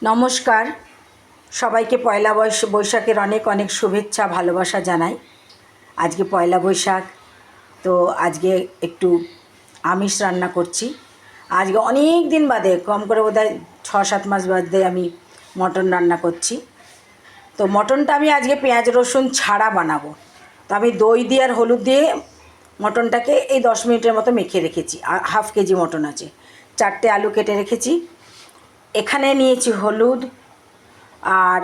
নমস্কার, সবাইকে পয়লা বৈশাখের অনেক অনেক শুভেচ্ছা ভালোবাসা জানাই। আজকে পয়লা বৈশাখ, তো আজকে একটু আমিষ রান্না করছি। আজকে অনেক দিন বাদে, কম করে বোধহয় 6-7 মাস বাদে আমি মটন রান্না করছি। তো মটনটা আমি আজকে পেঁয়াজ রসুন ছাড়া বানাবো। তো আমি দই দিয়ে আর হলুদ দিয়ে মটনটাকে এই 10 মিনিটের মতো মেখে রেখেছি। হাফ কেজি মটন আছে। 4টে আলু কেটে রেখেছি। এখানে নিয়েছি হলুদ আর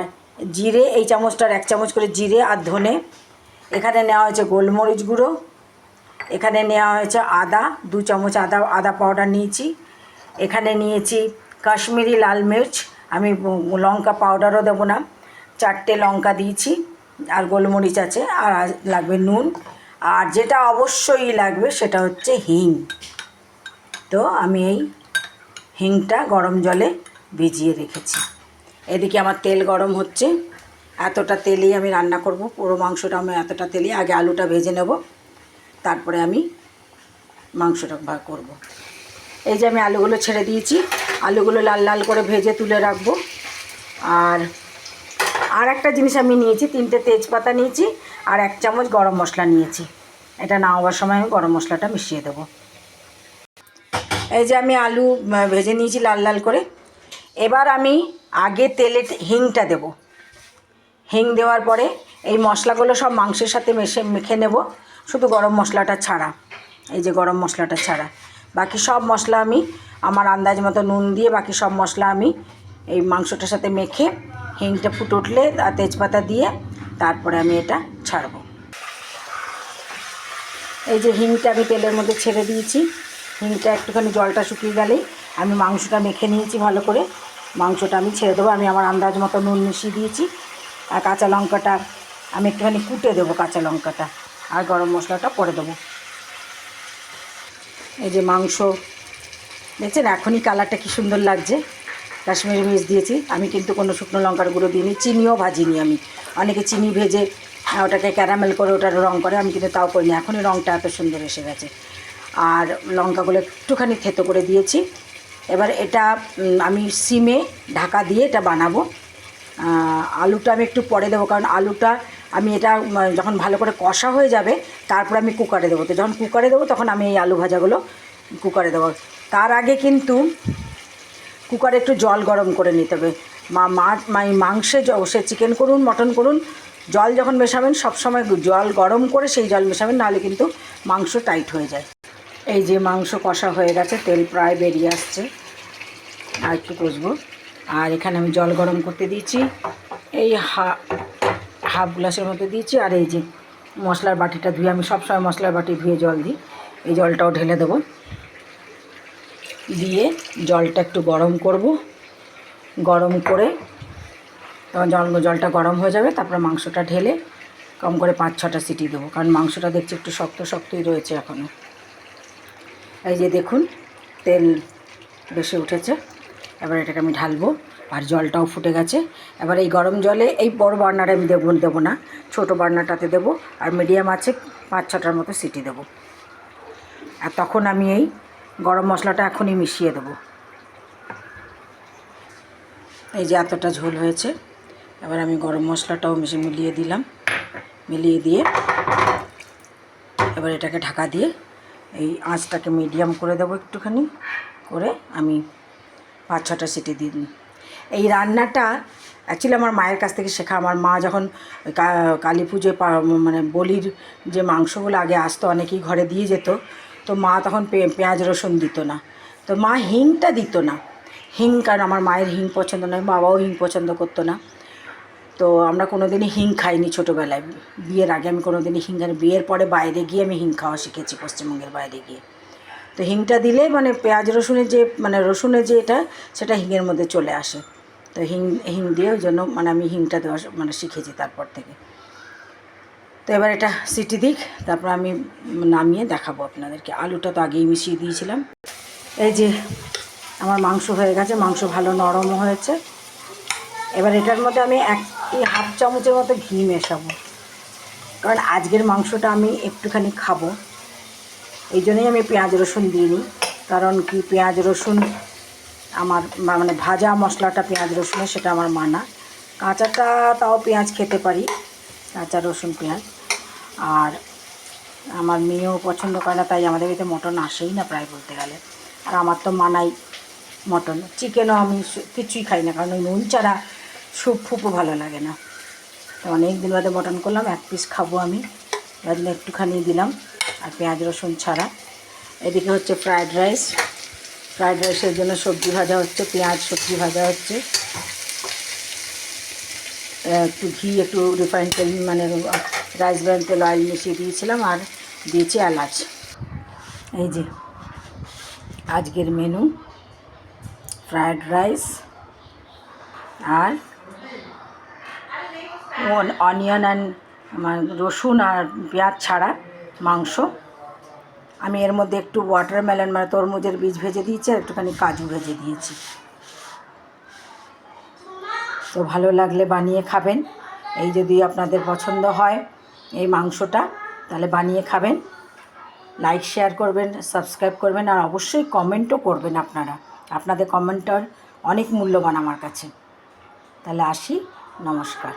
জিরে, এই চামচটার 1 চামচ করে জিরে আর ধনে। এখানে নেওয়া হয়েছে গোলমরিচ গুঁড়ো। এখানে নেওয়া হয়েছে আদা, 2 চামচ আদা পাউডার নিয়েছি। এখানে নিয়েছি কাশ্মীরি লাল মির্চ, আমি লঙ্কা পাউডারও দেবো না। 4টে লঙ্কা দিয়েছি আর গোলমরিচ আছে। আর লাগবে নুন, আর যেটা অবশ্যই লাগবে সেটা হচ্ছে হিং। তো আমি এই হিংটা গরম জলে ভিজিয়ে রেখেছি। এদিকে আমার তেল গরম হচ্ছে। এতটা তেলেই আমি রান্না করব, পুরো মাংসটা আমি এতটা তেলেই আগে আলুটা ভেজে নেব, তারপরে আমি মাংসটা করব। এই যে আমি আলুগুলো ছেড়ে দিয়েছি, আলুগুলো লাল লাল করে ভেজে তুলে রাখবো। আর একটা জিনিস আমি নিয়েছি, 3টে তেজপাতা নিয়েছি আর 1 চামচ গরম মশলা নিয়েছি। এটা নামাবার সময় আমি গরম মশলাটা মিশিয়ে দেবো। এই যে আমি আলু ভেজে নিয়েছি লাল লাল করে। এবার আমি আগে তেলে হিংটা দেব। হিং দেওয়ার পরে এই মশলাগুলো সব মাংসের সাথে মেখে নেব, শুধু গরম মশলাটা ছাড়া। এই যে গরম মশলাটা ছাড়া বাকি সব মশলা আমি আমার আন্দাজ মতো নুন দিয়ে বাকি সব মশলা আমি এই মাংসটার সাথে মেখে হিংটা ফুটে উঠলে আর তেজপাতা দিয়ে তারপরে আমি এটা ছাড়ব। এই যে হিংটা আমি তেলের মধ্যে ছেড়ে দিয়েছি। হিংটা একটুখানি জলটা শুকিয়ে গেলেই আমি মাংসটা মেখে নিয়েছি ভালো করে। মাংসটা আমি ছেড়ে দেবো। আমি আমার আন্দাজ মতো নুন মিশিয়ে দিয়েছি। আর কাঁচা লঙ্কাটা আমি একটুখানি কুটে দেবো, কাঁচা লঙ্কাটা, আর গরম মশলাটা পরে দেবো। এই যে মাংস দেখছেন, এখনই কালারটা কী সুন্দর লাগছে। কাশ্মীরি মির্চ দিয়েছি আমি, কিন্তু কোনো শুকনো লঙ্কার গুঁড়ো দিইনি, চিনিও ভাজিনি আমি। অনেকে চিনি ভেজে ওটাকে ক্যারামেল করে ওটার রঙ করে, আমি কিন্তু তাও করিনি। এখনই রঙটা এত সুন্দর এসে গেছে। আর লঙ্কাগুলো একটুখানি থেতো করে দিয়েছি। এবার এটা আমি সিমে ঢাকা দিয়ে এটা বানাবো। আলুটা আমি একটু পরে দেবো, কারণ আলুটা আমি এটা যখন ভালো করে কষা হয়ে যাবে তারপর আমি কুকারে দেবো। তো যখন কুকারে দেবো তখন আমি এই আলু ভাজাগুলো কুকারে দেবো। তার আগে কিন্তু কুকারে একটু জল গরম করে নিতে হবে। মাংসে সে চিকেন করুন মটন করুন, জল যখন মেশাবেন সবসময় জল গরম করে সেই জল মেশাবেন, নাহলে কিন্তু মাংস টাইট হয়ে যায়। এই যে মাংস কষা হয়ে গেছে, তেল প্রায় বেরিয়ে আসছে, আর একটু কষবো। আর এখানে আমি জল গরম করতে দিয়েছি, এই হাফ গ্লাসের মতো দিয়েছি। আর এই যে মশলার বাটিটা ধুয়ে, আমি সবসময় মশলার বাটি ধুয়ে জল দিই, এই জলটাও ঢেলে দেবো। দিয়ে জলটা একটু গরম করব। গরম করে তখন জলটা গরম হয়ে যাবে, তারপরে মাংসটা ঢেলে কম করে 5-6টা সিটি দেবো, কারণ মাংসটা দেখছি একটু শক্ত শক্তই রয়েছে এখনও। এই যে দেখুন তেল বেশি উঠেছে। এবার এটাকে আমি ঢালবো, আর জলটাও ফুটে গেছে। এবার এই গরম জলে এই বড় বার্নারে আমি দেবো না, ছোটো বার্নারটাতে দেবো। আর মিডিয়াম আছে 5-6টার মতো সিটি দেবো। আর তখন আমি এই গরম মশলাটা এখনই মিশিয়ে দেবো। এই যে এতটা ঝোল হয়েছে। এবার আমি গরম মশলাটাও মিলিয়ে দিলাম। মিলিয়ে দিয়ে এবার এটাকে ঢাকা দিয়ে এই আঁচটাকে মিডিয়াম করে দেবো একটুখানি করে, আমি 5-6টা সিটি দিয়ে দিই। এই রান্নাটা অ্যাকচুয়ালি আমার মায়ের কাছ থেকে শেখা। আমার মা যখন কালী পুজোয় মানে বলির যে মাংসগুলো আগে আসতো, অনেকেই ঘরে দিয়ে যেত, তো মা তখন পেঁয়াজ রসুন দিত না। তো মা হিংটা দিত না। হিং, কারণ আমার মায়ের হিং পছন্দ নয়, বাবাও হিং পছন্দ করতো না। তো আমরা কোনো দিনই হিং খাইনি ছোটোবেলায়। বিয়ের আগে আমি কোনো দিনই হিং খাইনি। বিয়ের পরে বাইরে গিয়ে আমি হিং খাওয়া শিখেছি, পশ্চিমবঙ্গের বাইরে গিয়ে। তো হিংটা দিলে মানে পেঁয়াজ রসুনের যে রসুনের যে এটা, সেটা হিংয়ের মধ্যে চলে আসে। তো হিং দিয়ে ওই জন্য আমি হিংটা দেওয়া শিখেছি তারপর থেকে। তো এবার এটা সিটি দিক, তারপর আমি নামিয়ে দেখাবো আপনাদেরকে। আলুটা তো আগেই মিশিয়ে দিয়েছিলাম। এই যে আমার মাংস হয়ে গেছে, মাংস ভালো নরমও হয়েছে। এবার এটার মধ্যে আমি হাফ চামচের মতো ঘি মেশাবো, কারণ আজকের মাংসটা আমি একটুখানি খাবো, এই জন্যই আমি পেঁয়াজ রসুন দিইনি। কারণ কি, পেঁয়াজ রসুন আমার মানে ভাজা মশলাটা পেঁয়াজ রসুনের সেটা আমার মানা। কাঁচাটা তাও পেঁয়াজ খেতে পারি, কাঁচা রসুন পেঁয়াজ। আর আমার মেয়েও পছন্দ করে না, তাই আমাদের বাড়িতে মটন আসেই না প্রায় বলতে গেলে। আর আমার তো মানাই মটন। চিকেনও আমি কিছুই খাই না, কারণ ওই নুন ছাড়া স্যুপ ফুপও ভালো লাগে না। তো অনেক দিন বাদে মটন করলাম, 1 পিস খাবো আমি, তার জন্য একটুখানি দিলাম, আর পেঁয়াজ রসুন ছাড়া। এদিকে হচ্ছে ফ্রায়েড রাইস। ফ্রায়েড রাইসের জন্য সবজি ভাজা হচ্ছে, পেঁয়াজ সবজি ভাজা হচ্ছে। একটু ঘি, একটু রিফাইন্ড তেল, মানে রাইস ব্র্যান্ড তেল অয়েল মিশিয়ে দিয়েছিলাম, আর দিয়েছি এলাচ। এই যে আজকের মেনু, ফ্রায়েড রাইস আর অনিয়ন অ্যান্ড রসুন আর পেঁয়াজ ছাড়া মাংস। আমি এর মধ্যে একটু ওয়াটারমেলন মানে তরমুজের বীজ ভেজে দিয়েছি, আর একটুখানি কাজু ভেজে দিয়েছি। তো ভালো লাগলে বানিয়ে খাবেন। এই যদি আপনাদের পছন্দ হয় এই মাংসটা, তাহলে বানিয়ে খাবেন। লাইক শেয়ার করবেন, সাবস্ক্রাইব করবেন, আর অবশ্যই কমেন্টও করবেন আপনারা। আপনাদের কমেন্টটার অনেক মূল্যবান আমার কাছে। তাহলে আসি, নমস্কার।